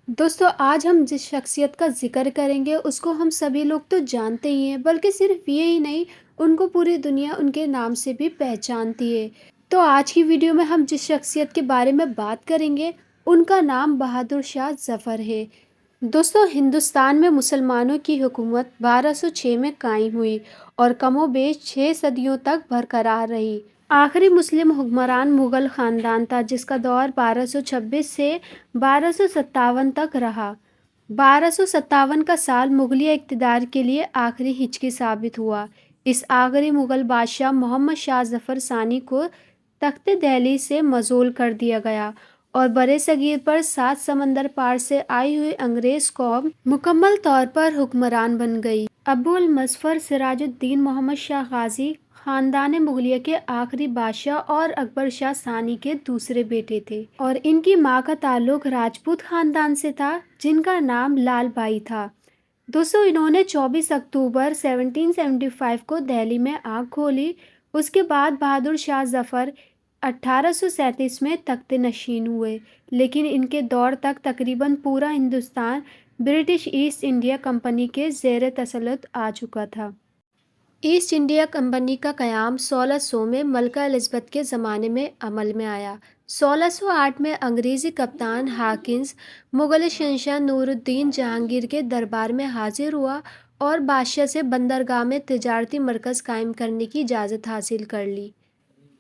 دوستو آج ہم جس شخصیت کا ذکر کریں گے اس کو ہم سبھی لوگ تو جانتے ہی ہیں، بلکہ صرف یہ ہی نہیں، ان کو پوری دنیا ان کے نام سے بھی پہچانتی ہے۔ تو آج کی ویڈیو میں ہم جس شخصیت کے بارے میں بات کریں گے ان کا نام بہادر شاہ ظفر ہے۔ دوستو ہندوستان میں مسلمانوں کی حکومت 1206 میں قائم ہوئی اور کم و بیش 6 صدیوں تک برقرار رہی۔ آخری مسلم حکمران مغل خاندان تھا جس کا دور 1226 سے 1257 تک رہا۔ 1257 کا سال مغلیہ اقتدار کے لیے آخری ہچکی ثابت ہوا۔ اس آخری مغل بادشاہ محمد شاہ ظفر ثانی کو تخت دہلی سے مظلوم کر دیا گیا اور برِ صغیر پر 7 سمندر پار سے آئی ہوئی انگریز قوم مکمل طور پر حکمران بن گئی۔ ابو المظفر سراج الدین محمد شاہ غازی خاندان مغلیہ کے آخری بادشاہ اور اکبر شاہ ثانی کے دوسرے بیٹے تھے اور ان کی ماں کا تعلق راجپوت خاندان سے تھا جن کا نام لال بائی تھا۔ دوستو انہوں نے 24 اکتوبر 1775 کو دہلی میں آنکھ کھولی۔ اس کے بعد بہادر شاہ ظفر 1837 میں تخت نشین ہوئے، لیکن ان کے دور تک تقریباً پورا Hindustan British East India company کے زیر تسلط آ چکا تھا۔ ایسٹ انڈیا کمپنی کا قیام 1600 میں ملکہ الزبتھ کے زمانے میں عمل میں آیا۔ 1608 میں انگریزی کپتان ہاکنز مغل شہنشاہ نور الدین جہانگیر کے دربار میں حاضر ہوا اور بادشاہ سے بندرگاہ میں تجارتی مرکز قائم کرنے کی اجازت حاصل کر لی۔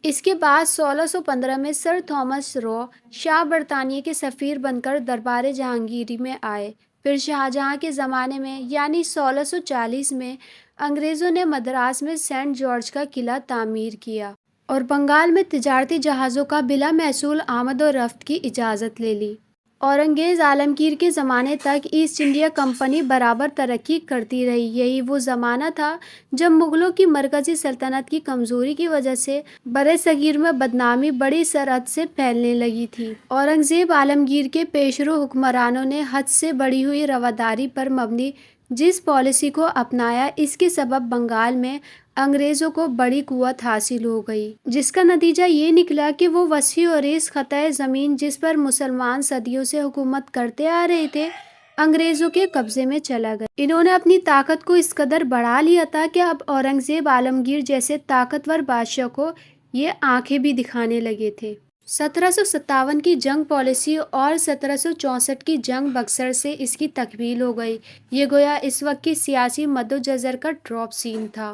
اس کے بعد 1615 میں سر تھامس رو شاہ برطانیہ کے سفیر بن کر دربار جہانگیری میں آئے۔ پھر شاہجہاں کے زمانے میں یعنی 1640 میں انگریزوں نے مدراس میں سینٹ جارج کا قلعہ تعمیر کیا اور بنگال میں تجارتی جہازوں کا بلا محصول آمد و رفت کی اجازت لے لی۔ اورنگزیب عالمگیر کے زمانے تک ایسٹ انڈیا کمپنی برابر ترقی کرتی رہی۔ یہی وہ زمانہ تھا جب مغلوں کی مرکزی سلطنت کی کمزوری کی وجہ سے برِ صغیر میں بدنامی بڑی سرحد سے پھیلنے لگی تھی۔ اورنگزیب عالمگیر کے پیشرو حکمرانوں نے حد سے بڑھی ہوئی رواداری پر مبنی جس پالیسی کو اپنایا، اس کے سبب بنگال میں انگریزوں کو بڑی قوت حاصل ہو گئی، جس کا نتیجہ یہ نکلا کہ وہ وسیع و عریض خطۂ زمین جس پر مسلمان صدیوں سے حکومت کرتے آ رہے تھے، انگریزوں کے قبضے میں چلا گیا۔ انہوں نے اپنی طاقت کو اس قدر بڑھا لیا تھا کہ اب اورنگزیب عالمگیر جیسے طاقتور بادشاہ کو یہ آنکھیں بھی دکھانے لگے تھے۔ 1757 کی جنگ پالیسی اور 1764 کی جنگ بکسر سے اس کی تکمیل ہو گئی۔ یہ گویا اس وقت کی سیاسی مدوجزر کا ڈراپ سین تھا۔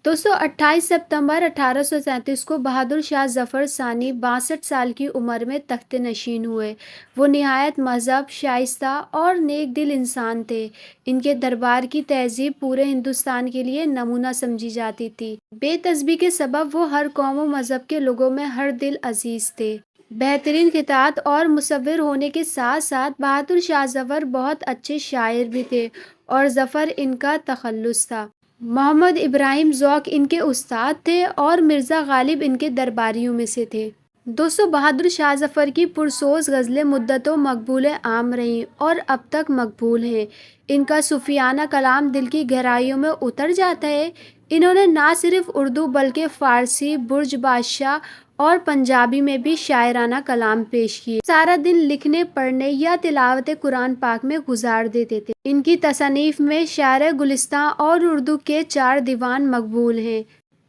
دوستو 28 ستمبر 1837 کو بہادر شاہ ظفر ثانی 62 سال کی عمر میں تخت نشین ہوئے۔ وہ نہایت مہذب، شائستہ اور نیک دل انسان تھے۔ ان کے دربار کی تہذیب پورے ہندوستان کے لیے نمونہ سمجھی جاتی تھی۔ بے تسبی کے سبب وہ ہر قوم و مذہب کے لوگوں میں ہر دل عزیز تھے۔ بہترین خطاط اور مصور ہونے کے ساتھ ساتھ بہادر شاہ ظفر بہت اچھے شاعر بھی تھے اور ظفر ان کا تخلص تھا۔ محمد ابراہیم ذوق ان کے استاد تھے اور مرزا غالب ان کے درباریوں میں سے تھے۔ دوستو بہادر شاہ ظفر کی پرسوز غزلیں مدتوں مقبول عام رہیں اور اب تک مقبول ہیں۔ ان کا صوفیانہ کلام دل کی گہرائیوں میں اتر جاتا ہے۔ انہوں نے نہ صرف اردو بلکہ فارسی، برج بادشاہ اور پنجابی میں بھی شاعرانہ کلام پیش کیے۔ سارا دن لکھنے، پڑھنے یا تلاوت قرآن پاک میں گزار دیتے تھے۔ ان کی تصانیف میں شعر گلستاں اور اردو کے 4 دیوان مقبول ہیں۔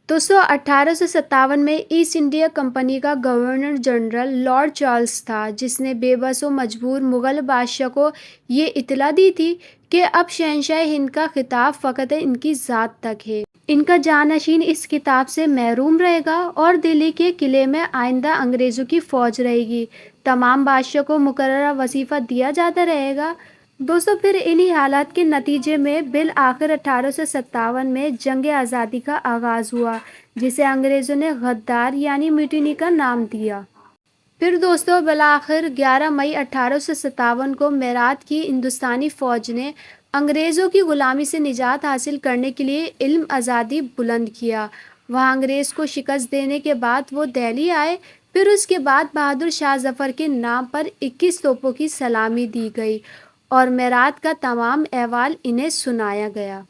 دوستو 1857 میں ایسٹ انڈیا کمپنی کا گورنر جنرل لارڈ چارلس تھا جس نے بے بس و مجبور مغل بادشاہ کو یہ اطلاع دی تھی کہ اب شہنشاہ ہند کا خطاب فقط ان کی ذات تک ہے۔ ان کا جانشین اس خطاب سے محروم رہے گا اور دہلی کے قلعے میں آئندہ انگریزوں کی فوج رہے گی۔ تمام بادشاہ کو مقررہ وظیفہ دیا جاتا رہے گا۔ دوستو پھر انہی حالات کے نتیجے میں بالآخر 1857 میں جنگ آزادی کا آغاز ہوا جسے انگریزوں نے غدار یعنی میوٹینی کا نام دیا۔ پھر دوستو بالآخر 11 مئی 1857 کو میرات کی ہندوستانی فوج نے انگریزوں کی غلامی سے نجات حاصل کرنے کے لیے علم آزادی بلند کیا۔ وہاں انگریز کو شکست دینے کے بعد وہ دہلی آئے۔ پھر اس کے بعد بہادر شاہ ظفر کے نام پر 21 توپوں کی سلامی دی گئی اور میرات کا تمام احوال انہیں سنایا گیا۔